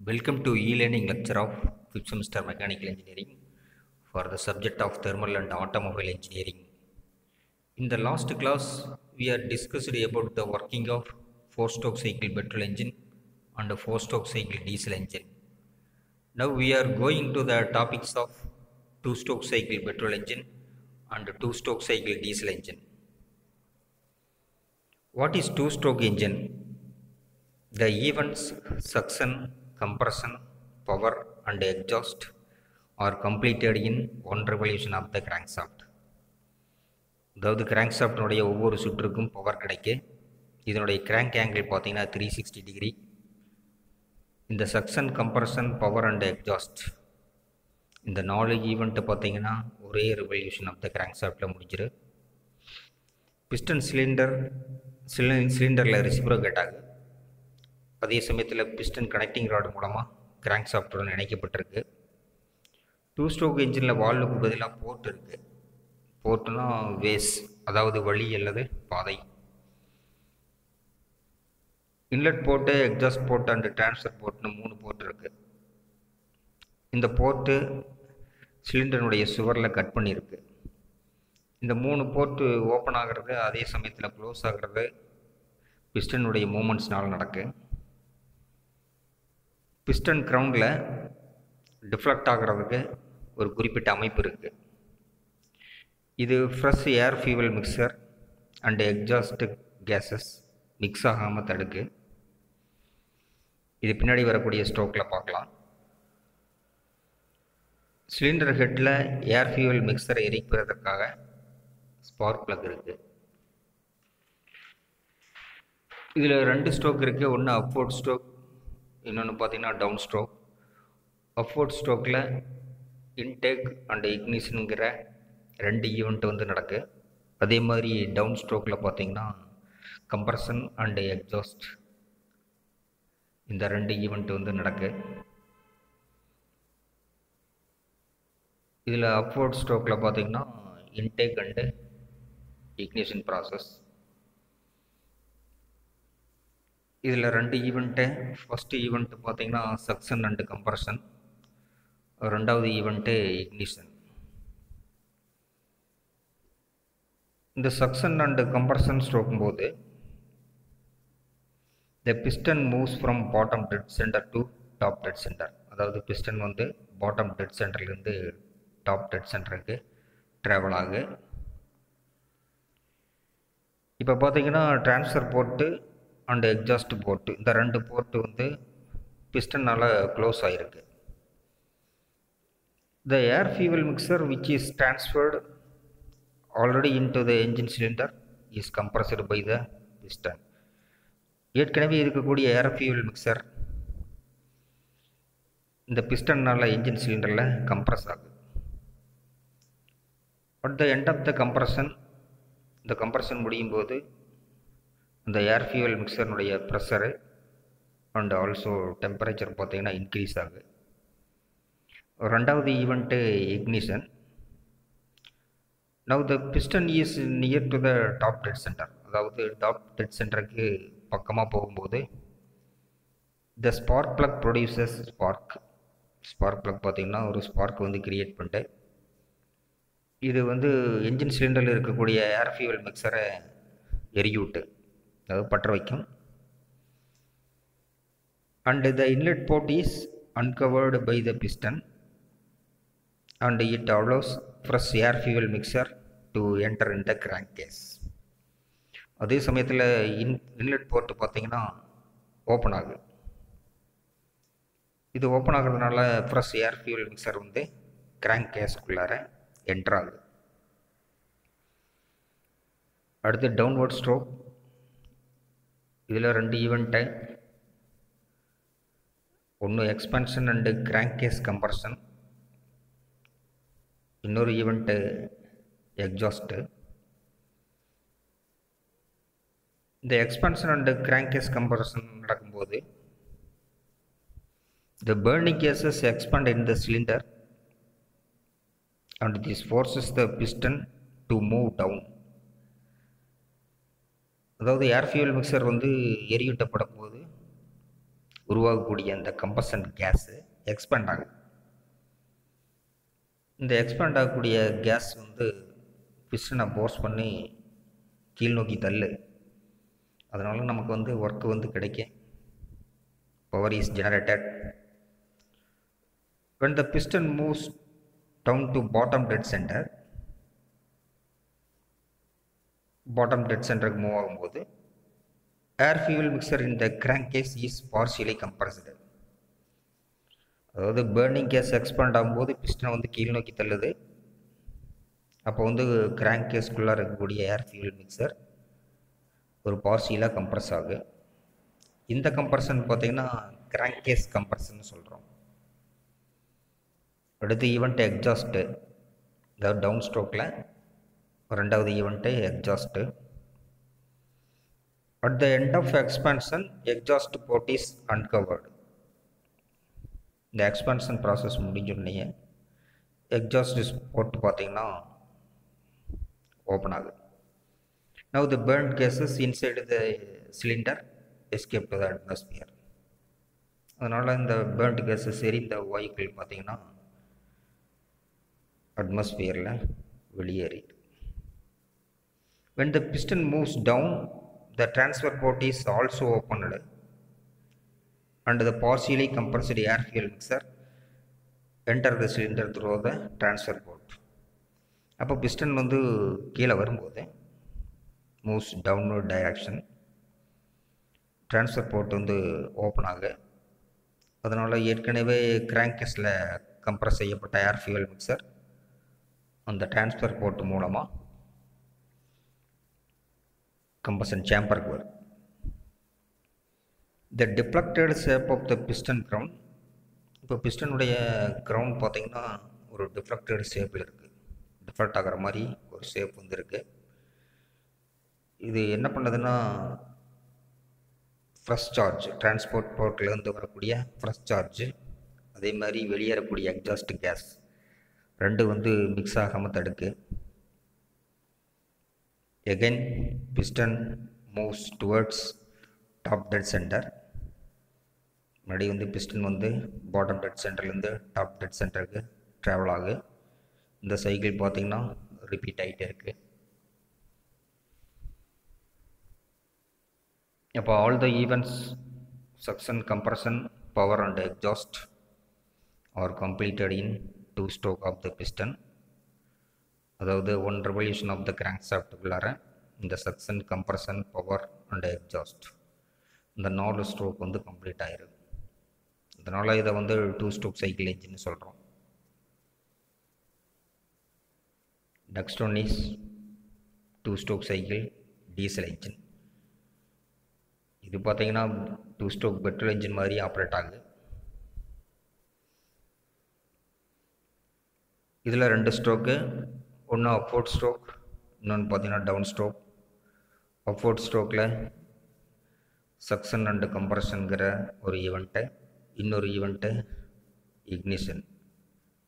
Welcome to e-learning lecture of 5th semester mechanical engineering for the subject of thermal and automobile engineering. In the last class, we had discussed about the working of 4-stroke cycle petrol engine and a 4-stroke cycle diesel engine. Now we are going to the topics of 2-stroke cycle petrol engine and 2-stroke cycle diesel engine. What is 2-stroke engine? The events suction, compression, power and exhaust are completed in one revolution of the crankshaft. அதாவது கிராங்க்ஷாஃப்டினுடைய ஒவ்வொரு சுற்றுக்கும் power கிடைக்கு. இதனுடைய crank angle பார்த்தீங்கன்னா 360 degree. இந்த suction, compression, power and exhaust இந்த 4 event பார்த்தீங்கன்னா ஒரே revolution of த கிராங்க்ஷாஃப்டில் முடிஞ்சிரு. பிஸ்டன் சிலிண்டரில் ரெசிப்ரோகேட் ஆகுது. அதே சமயத்தில் பிஸ்டன் கனெக்டிங் ராடு மூலமாக கிராங்க்ஷாஃப்டுடன் இணைக்கப்பட்டிருக்கு. 2-ஸ்ட்ரோக் இன்ஜினில் வால்வுக்கு பதிலாக போர்ட் இருக்குது. போர்ட்டுனா வேஸ், அதாவது வழி அல்லது பாதை. Inlet port, exhaust port and transfer போர்ட்னு 3 போர்ட் இருக்குது. இந்த போர்ட்டு சிலிண்டனுடைய சுவரில் கட் பண்ணியிருக்கு. இந்த 3 போர்ட்டு ஓப்பன் ஆகிறது, அதே சமயத்தில் க்ளோஸ் ஆகிறது பிஸ்டனுடைய மூமெண்ட்ஸ்னால் நடக்கு. பிஸ்டன் கிரவுண்டில் டிஃப்ளெக்ட் ஆகிறதுக்கு ஒரு குறிப்பிட்ட அமைப்பு இருக்குது. இது fresh air fuel mixture and exhaust gases mix ஆகாமல் தடுக்கு. இது பின்னாடி வரக்கூடிய ஸ்ட்ரோக்கில் பார்க்கலாம். சிலிண்டர் ஹெட்டில் ஏர் ஃபியூவல் மிக்சரை எரிப்பதற்காக ஸ்பார்க் ப்ளக் இருக்குது. இதில் 2 ஸ்ட்ரோக் இருக்குது. ஒன்று அப்வோர்ட் ஸ்ட்ரோக், இன்னொன்று பார்த்தீங்கன்னா டவுன் ஸ்ட்ரோக். அப்வோர்ட் ஸ்ட்ரோக்கில் இன்டேக் அண்ட் இக்னிஷனுங்கிற 2 ஈவெண்ட் நடக்கு. அதே மாதிரி டவுன் ஸ்ட்ரோக்கில் பார்த்தீங்கன்னா கம்ப்ரஷன் அண்டு எக்ஸாஸ்ட் இந்த 2 ஈவெண்ட் நடக்கு. இதில் அப்வோர்ட் ஸ்ட்ரோக்கில் பார்த்தீங்கன்னா இன்டேக் அண்டு இக்னிஷன் ப்ராசஸ். இதில் 2 ஈவெண்ட்டு. ஃபஸ்ட்டு ஈவெண்ட்டு பார்த்தீங்கன்னா சக்ஷன் அண்டு கம்ப்ரஷன், 2வது ஈவெண்ட்டு இக்னிஷன். இந்த சக்ஷன் அண்டு கம்ப்ரஷன் ஸ்ட்ரோக்கும் போது the piston moves from bottom dead centre to top dead centre. அதாவது பிஸ்டன் பாட்டம் டெட் சென்டர்லேருந்து டாப் டெட் சென்டருக்கு travel ஆகு. இப்போ பார்த்தீங்கன்னா transfer port and exhaust port இந்த 2 போர்ட்டு பிஸ்டனால் க்ளோஸ் ஆகிருக்கு. The air fuel mixture which is transferred already into the engine cylinder is compressed by the piston. ஏற்கனவே இருக்கக்கூடிய ஏர் ஃபியூவல் மிக்சர் இந்த பிஸ்டன்னால் என்ஜின் சிலிண்டரில் கம்ப்ரஸ் ஆகுது. At the end of the compression, இந்த கம்ப்ரஷன் முடியும் போது இந்த ஏர் ஃபியூவல் மிக்சர்னுடைய ப்ரெஷரு அண்ட் ஆல்சோ டெம்பரேச்சர் பார்த்தீங்கன்னா இன்க்ரீஸ் ஆகுது. 2வது event ignition. Now the piston is near to the top dead center. அதாவது டாப் டெட் சென்டருக்கு பக்கமாக போகும்போது the spark plug produces spark. Spark plug பார்த்திங்கன்னா ஒரு ஸ்பார்க் கிரியேட் பண்ணிட்டு இது என்ஜின் சிலிண்டரில் இருக்கக்கூடிய ஏர் ஃபியூவல் மிக்சரை எரியூட்டு, அதாவது பற்ற வைக்கும். and the inlet port is uncovered by the piston and it allows fresh air fuel mixer to enter in the crankcase. அதே சமயத்தில் இன்லெட் போர்ட்டு பார்த்தீங்கன்னா ஓப்பன் ஆகுது. இது ஓப்பன் ஆகிறதுனால fresh air fuel mixture crank கேஸ்க்குள்ளார என்டர் ஆகுது. அடுத்து downward stroke. இதில் 2 ஈவெண்ட்டு. ஒன்று expansion and crank case compression, இன்னொரு ஈவெண்ட்டு எக்ஸாஸ்ட்டு. இந்த expansion and crank case compression நடக்கும்போது the burning gases expand in the cylinder and this forces the piston to move down. அதாவது ஏர் fuel mixer எரியூட்டப்படும் போது உருவாகக்கூடிய அந்த combustion case expand ஆகுது. இந்த expand ஆகக்கூடிய கேஸ் வந்து பிஸ்டனை போர்ஸ் பண்ணி கீழ் நோக்கி தள்ளு. அதனால் நமக்கு வந்து ஒர்க்கு வந்து கிடைக்கும். Power is generated. when the piston moves down to bottom dead center move ஆகும்போது air fuel mixture in the crankcase is partially compressed. அதாவது பேர்னிங் கேஸ் எக்ஸ்பேண்ட் ஆகும்போது பிஸ்டனை வந்து கீழ் நோக்கி தள்ளுது. அப்போ வந்து கிராங்க் கேஸ்க்குள்ளே இருக்கக்கூடிய ஏர் ஃபியூல் மிக்சர் ஒரு பார்சியலாக கம்ப்ரஸ் ஆகும். இந்த கம்ப்ரஷன் பார்த்திங்கன்னா கிராங்க் கேஸ் கம்ப்ரஷன் சொல்கிறோம். அடுத்து ஈவெண்ட் எக்ஸாஸ்ட்டு, அதாவது டவுன் ஸ்ட்ரோக்கில் ரெண்டாவது event exhaust. At the end of expansion exhaust port is uncovered. இந்த எக்ஸ்பான்ஷன் ப்ராசஸ் முடிஞ்சோடனே எக்ஸாஸ்ட் போர்ட் பார்த்திங்கன்னா ஓப்பன் ஆகுது. Now the burnt gases inside the cylinder escape to the atmosphere. அதனால் இந்த burnt gases சரி இந்த வாயுக்கள் பார்த்திங்கன்னா அட்மாஸ்பியரில் வெளியேறிது. When the piston moves down, the transfer port is also opened and the partially compressed air fuel mixer enter the cylinder through the transfer port. அப்போ piston வந்து கீழே வரும்போது moves downward direction, transfer port வந்து open ஆகு. அதனால் ஏற்கனவே கிராங்கஸில் compress செய்யப்பட்ட ஏர் ஃபியூல் மிக்சர் அந்த ட்ரான்ஸ்ஃபர் போர்ட் மூலமாக கம்பஷன் சேம்பருக்கு வரும். The deflected shape of the piston crown. இப்போ பிஸ்டனுடைய கிரவுண்ட் பார்த்திங்கன்னா ஒரு டிஃப்ளெக்டட் ஷேப்பில் இருக்குது. டிஃப்ளெக்ட் ஆகிற மாதிரி ஒரு ஷேப் வந்து இருக்குது. இது என்ன பண்ணுதுன்னா ஃப்ரெஷ் சார்ஜ், டிரான்ஸ்போர்ட் போர்ட்லேருந்து வரக்கூடிய ஃப்ரெஷ் சார்ஜ், அதே மாதிரி வெளியேறக்கூடிய எக்ஸாஸ்ட் கேஸ் ரெண்டு வந்து மிக்ஸ் ஆகாமல் தடுக்கு. Again piston moves towards top dead centre. மறுபடியும் வந்து பிஸ்டன் வந்து பாட்டம் டெட் சென்டர்லேருந்து டாப் டெட் சென்டருக்கு ட்ராவல் ஆகு. இந்த சைக்கிள் பார்த்திங்கன்னா ரிப்பீட் ஆகிட்டே இருக்குது. அப்போ all the events suction, compression, power and exhaust are completed in 2 stroke of the piston. அதாவது 1 ரெவல்யூஷன் ஆஃப் த கிராங்க் ஷாஃப்ட்டுக்குள்ளார இந்த suction, compression, power and exhaust இந்த 4 ஸ்ட்ரோக் வந்து கம்ப்ளீட் ஆகிருக்கு. அதனால் இதை வந்து 2 ஸ்ட்ரோக் சைக்கிள் என்ஜின்னு சொல்கிறோம். Next one is 2 stroke cycle diesel engine. இது பார்த்திங்கன்னா 2 ஸ்ட்ரோக் பெட்ரோல் என்ஜின் மாதிரி ஆப்ரேட் ஆகுது. இதில் 2 ஸ்ட்ரோக்கு, ஒன்று அப்வர்ட் ஸ்ட்ரோக், இன்னொன்று பார்த்திங்கன்னா down stroke. Upward stroke suction and கம்ப்ரஷனுங்கிற ஒரு ஈவெண்ட்டு, இன்னொரு ஈவெண்ட்டு இக்னிஷன்.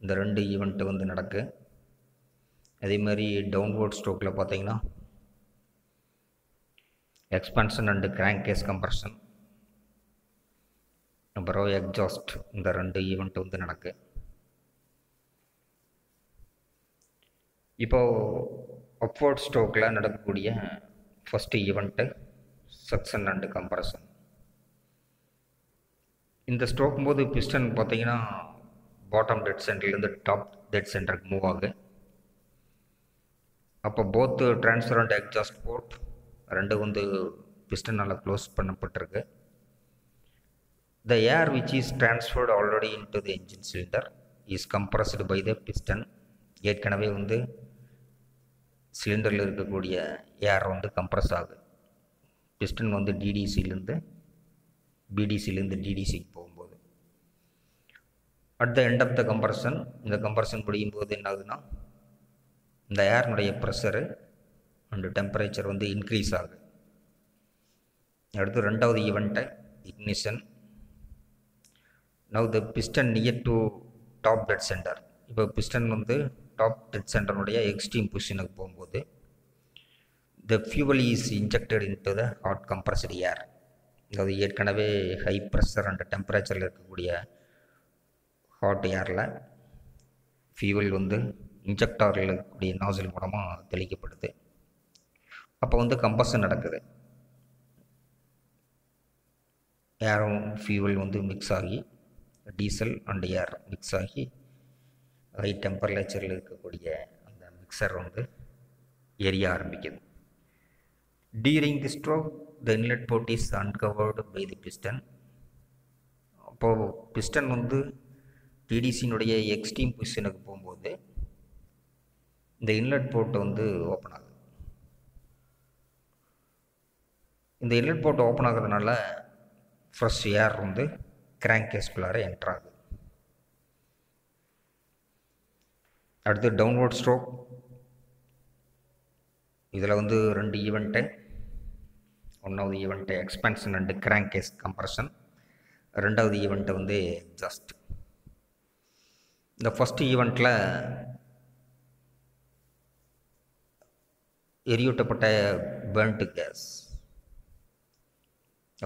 இந்த 2 ஈவெண்ட்டு வந்து நடக்கு. அதே மாதிரி டவுன்வர்ட் ஸ்ட்ரோக்கில் பார்த்திங்கன்னா expansion and crank case compression, அப்புறம் எக்ஸாஸ்ட், இந்த 2 ஈவெண்ட் வந்து நடக்கு. இப்போது அப்வர்ட் ஸ்ட்ரோக்கில் நடக்கக்கூடிய first event suction and compression. இந்த ஸ்ட்ரோக் போது பிஸ்டன் பார்த்திங்கன்னா பாட்டம் டெட் சென்டர்லேருந்து டாப் டெட் சென்டருக்கு மூவ் ஆகு. அப்போ போத்து ட்ரான்ஸ்ஃபர் அண்ட் எக்ஸாஸ்ட் போர்ட் ரெண்டு வந்து பிஸ்டனால் க்ளோஸ் பண்ணப்பட்டிருக்கு. The air which is transferred already into the engine cylinder is compressed by the piston. ஏற்கனவே வந்து சிலிண்டரில் இருக்கக்கூடிய ஏர் வந்து கம்ப்ரஸ் ஆகுது. பிஸ்டன் வந்து டிடிசிலேருந்து டிடிசிக்கு போகும்போது at the end of the compression, இந்த கம்ப்ரஷன் முடியும் போது என்ன ஆகுதுன்னா இந்த ஏர்னுடைய ப்ரெஷரு அண்டு டெம்பரேச்சர் வந்து இன்க்ரீஸ் ஆகுது. அடுத்து 2வது ஈவெண்ட்டை ignition. Now the piston near to top dead centre. இப்போ பிஸ்டன் வந்து டாப் டெட் சென்டருடைய எக்ஸ்ட்ரீம் பொசிஷனுக்கு போகும்போது the fuel is injected into the hot compressed air. அதாவது ஏற்கனவே ஹை ப்ரெஷர் அண்ட் டெம்பரேச்சரில் இருக்கக்கூடிய ஹாட் ஏரில் ஃபியூவல் வந்து இன்ஜெக்டாரில் இருக்கக்கூடிய நாசில் மூலமாக தெளிக்கப்படுது. அப்போ வந்து கம்பஷன் நடக்குது. ஏரும் ஃபியூவல் வந்து மிக்ஸ் ஆகி டீசல் அண்ட் ஏர் மிக்ஸ் ஆகி ஹை டெம்பரேச்சரில் இருக்கக்கூடிய அந்த மிக்சர் வந்து எரிய ஆரம்பிக்குது. During the stroke, the inlet port is uncovered by the piston. அப்போது பிஸ்டன் வந்து டிடிசியினுடைய எக்ஸ்ட்ரீம் பொசிஷனுக்கு போகும்போது இந்த இன்லெட் போர்ட்டை வந்து ஓப்பன் ஆகுது. இந்த இன்லெட் போர்ட் ஓப்பன் ஆகிறதுனால ஃப்ரெஷ் ஏர் வந்து கிராங்க் கேஸ்குள்ளார என்ட்ரு ஆகுது. அடுத்து டவுன்வர்ட் ஸ்ட்ரோக். இதில் வந்து 2 ஈவெண்ட்டு. ஒன்றாவது event expansion and crank case compression. ரெண்டாவது ஈவெண்ட்டு வந்து எக்ஸாஸ்ட். இந்த ஃபஸ்ட்டு ஈவெண்ட்டில் எரியூட்டப்பட்ட பேர்ன்ட்டு கேஸ்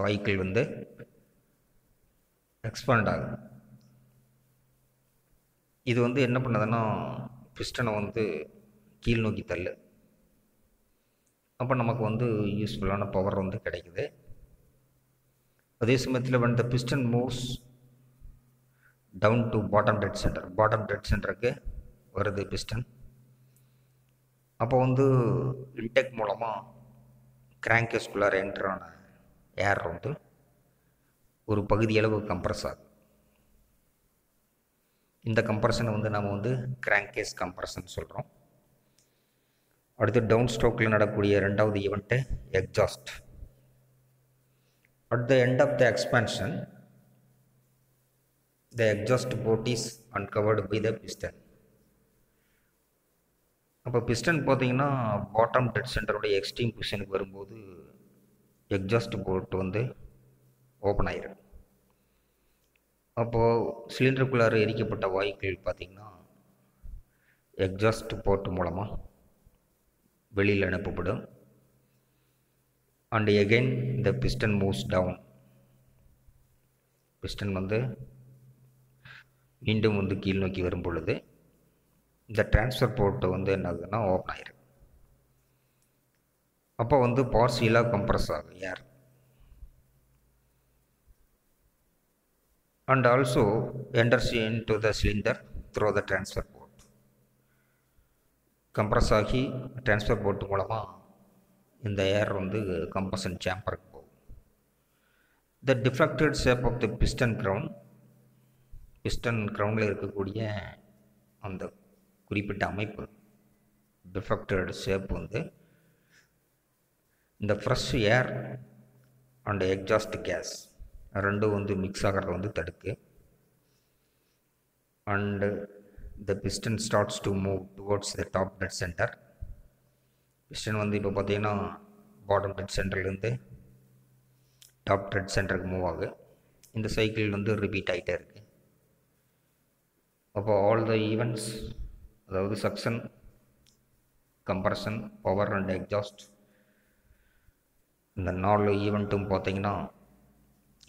வாயுக்கள் வந்து எக்ஸ்பேண்ட் ஆகுது. இது வந்து என்ன பண்ணுதுன்னா பிஸ்டனை வந்து கீழ் நோக்கி தள்ளு. அப்போ நமக்கு வந்து யூஸ்ஃபுல்லான பவர் வந்து கிடைக்குது. அதே சமயத்தில் when the piston moves down to bottom dead centerக்கு வருது பிஸ்டன். அப்போ வந்து இன்டெக் மூலமாக கிராங்கேஸ்குள்ளார என்ட்ரான ஏர் வந்து ஒரு பகுதியளவு கம்ப்ரஸ் ஆகுது. இந்த கம்ப்ரஷனை வந்து நம்ம வந்து கிராங்கேஸ் கம்ப்ரஷன் சொல்கிறோம். அடுத்து டவுன் ஸ்ட்ரோக்கில் நடக்கக்கூடிய ரெண்டாவது event exhaust. At the end of the expansion, the exhaust port is uncovered by the piston. அப்போ பிஸ்டன் பார்த்தீங்கன்னா பாட்டம் டெட் சென்டருடைய எக்ஸ்ட்ரீம் பொசிஷனுக்கு வரும்போது எக்ஸாஸ்ட் போர்ட் வந்து ஓப்பன் ஆயிரும். அப்போது சிலிண்டருக்குள்ளார எரிக்கப்பட்ட வாயுக்கள் பார்த்திங்கன்னா எக்ஸாஸ்ட் போர்ட் மூலமாக வெளியில் அனுப்பப்படும். அண்ட் எகெயின் இந்த பிஸ்டன் மூவ்ஸ் டவுன். பிஸ்டன் வந்து மீண்டும் வந்து கீழ் நோக்கி வரும் பொழுது இந்த டிரான்ஸ்ஃபர் போர்ட்டு வந்து என்ன ஆகுதுன்னா ஓப்பன் ஆயிரும். அப்போ வந்து பார்சியலாக கம்ப்ரஸ் ஆகும் air. And also enters into the cylinder through the transfer port. Compress ஆகி டிரான்ஸ்ஃபர் போர்ட் மூலமாக இந்த ஏர் வந்து கம்பஷன் சேம்பருக்கு போகும். The diffracted shape of the piston crown. Piston க்ரவுனில் இருக்கக்கூடிய அந்த குறிப்பிட்ட அமைப்பு டிஃப்ராக்டட் ஷேப் வந்து இந்த fresh air and exhaust gas ரெண்டும் வந்து மிக்ஸ் ஆகிறத வந்து தடுக்கு. And the piston starts to move towards the top dead centre. Piston வந்து இப்போ பார்த்தீங்கன்னா பாட்டம் டெட் சென்டர்லேருந்து டாப் டெட் சென்டருக்கு மூவ் ஆகுது. இந்த சைக்கிள் வந்து ரிப்பீட் ஆகிட்டே இருக்குது. அப்போ ஆல் த ஈவெண்ட்ஸ், அதாவது suction, compression, power and exhaust, இந்த 4 ஈவெண்ட்டும் பார்த்தீங்கன்னா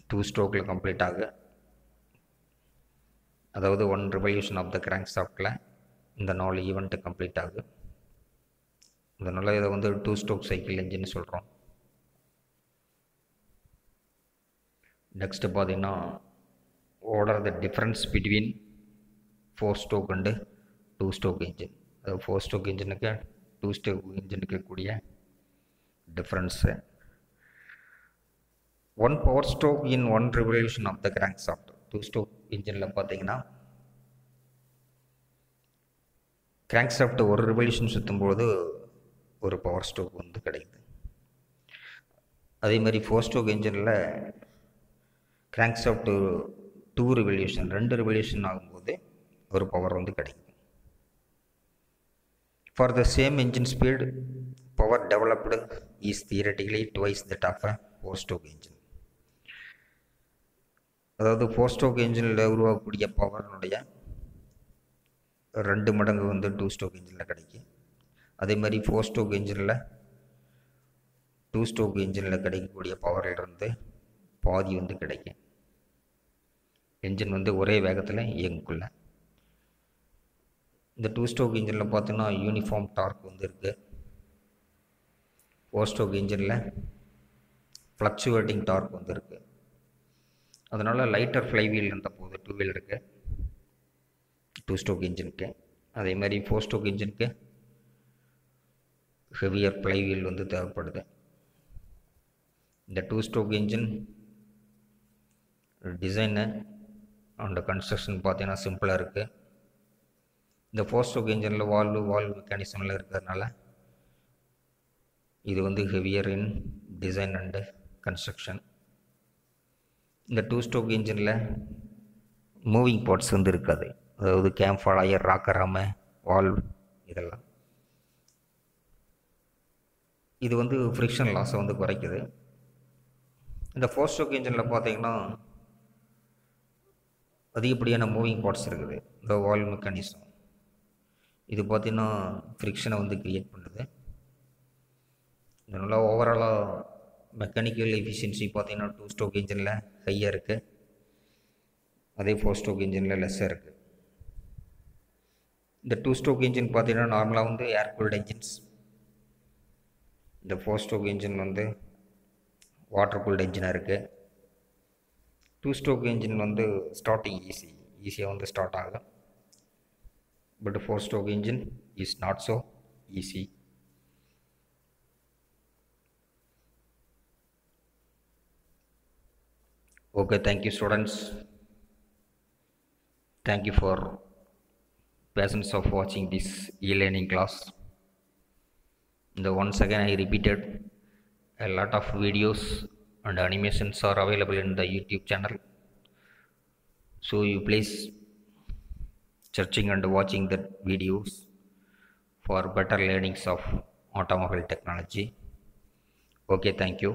2 ஸ்ட்ரோக்கில் கம்ப்ளீட் ஆகுது. அதாவது 1 ரிவல்யூஷன் ஆஃப் த கிராங்க் ஷாஃப்டில் இந்த 4 ஈவெண்ட்டு கம்ப்ளீட் ஆகுது. அதனால் இதை வந்து 2 ஸ்ட்ரோக் சைக்கிள் என்ஜின்னு சொல்கிறோம். நெக்ஸ்ட்டு பார்த்தீங்கன்னா what are the difference between 4 stroke and 2 stroke engine. அதாவது 4 ஸ்ட்ரோக் இன்ஜினுக்கு 2 ஸ்ட்ரோக் இன்ஜினுக்கு கூடிய difference. 1 power stroke in 1 revolution of the crankshaft. 2 stroke இன்ஜினில் பார்த்தீங்கன்னா கிராங்க் ஷாஃப்ட் ஒரு ரிவல்யூஷன் சுற்றும்போது ஒரு பவர் ஸ்ட்ரோக் வந்து கிடைக்குது. அதே மாதிரி 4 ஸ்ட்ரோக் இன்ஜினில் கிராங்க் ஷாஃப்ட் 2 ரிவல்யூஷன் ஆகும்போது ஒரு பவர் வந்து கிடைக்குது. For the same engine speed, power developed is theoretically twice that of a 4 stroke engine. அதாவது 4 ஸ்ட்ரோக் இன்ஜினில் உருவாக்கக்கூடிய பவர்னுடைய 2 மடங்கு வந்து 2 ஸ்ட்ரோக் இன்ஜினில் கிடைக்கும். அதே மாதிரி 4 ஸ்ட்ரோக் இன்ஜினில் 2 ஸ்ட்ரோக் இன்ஜினில் கிடைக்கக்கூடிய பவரிலிருந்து பாதி வந்து கிடைக்கும். என்ஜின் வந்து ஒரே வேகத்தில் இயங்குக்குள்ள. இந்த 2 ஸ்ட்ரோக் இன்ஜினில் பார்த்தோன்னா யூனிஃபார்ம் டார்க் வந்து இருக்குது. 4 ஸ்ட்ரோக் இன்ஜினில் ஃப்ளக்சுவேட்டிங் டார்க் வந்து இருக்குது. அதனால் லைட்டர் ஃப்ளைவீல் இருந்த போது 2 வீலருக்கு 2 ஸ்ட்ரோக் இன்ஜினுக்கு. அதே மாதிரி 4 ஸ்ட்ரோக் இன்ஜினுக்கு ஹெவியர் ஃப்ளைவீல் வந்து தேவைப்படுது. இந்த 2 stroke engine design and construction பார்த்தீங்கன்னா சிம்பிளாக இருக்குது. இந்த 4 ஸ்ட்ரோக் இன்ஜினில் வால்வு மெக்கானிசமில் இருக்கிறதுனால இது வந்து heavier in design and construction. இந்த 2 ஸ்ட்ரோக் இன்ஜினில் மூவிங் பார்ட்ஸ் வந்து இருக்காது. அதாவது கேம்ஃபால், அயர், ராக்கர், ராம, வால்வ் இதெல்லாம். இது வந்து ஃப்ரிக்ஷன் லாஸை வந்து குறைக்குது. இந்த 4 ஸ்ட்ரோக் இன்ஜினில் பார்த்தீங்கன்னா அதிகப்படியான மூவிங் பார்ட்ஸ் இருக்குது. இந்த வால்வ் மெக்கானிசம் இது பார்த்திங்கன்னா ஃப்ரிக்ஷனை வந்து க்ரியேட் பண்ணுது. இதனால் ஓவராலாக மெக்கானிக்கல் எஃபிஷியன்சி பார்த்திங்கன்னா 2 ஸ்ட்ரோக் இன்ஜினில் ஹையாக இருக்குது. அதே 4 ஸ்ட்ரோக் இன்ஜினில் லெஸ்ஸாக இருக்குது. இந்த 2 ஸ்ட்ரோக் இன்ஜின் பார்த்திங்கன்னா நார்மலாக வந்து ஏர் கூல்டு என்ஜின்ஸ். இந்த 4 ஸ்ட்ரோக் இன்ஜின் வந்து வாட்டர் கூல்டு என்ஜினாக இருக்குது. 2 ஸ்ட்ரோக் இன்ஜின் வந்து ஸ்டார்டிங் ஈஸியாக வந்து ஸ்டார்ட் ஆகும். But 4 stroke engine is not so easy. Okay, thank you students. Thank you for patience of watching this e-learning class. Once again I repeated, a lot of videos and animations are available in the YouTube channel. So you please searching and watching the videos for better learnings of automobile technology. Okay, thank you.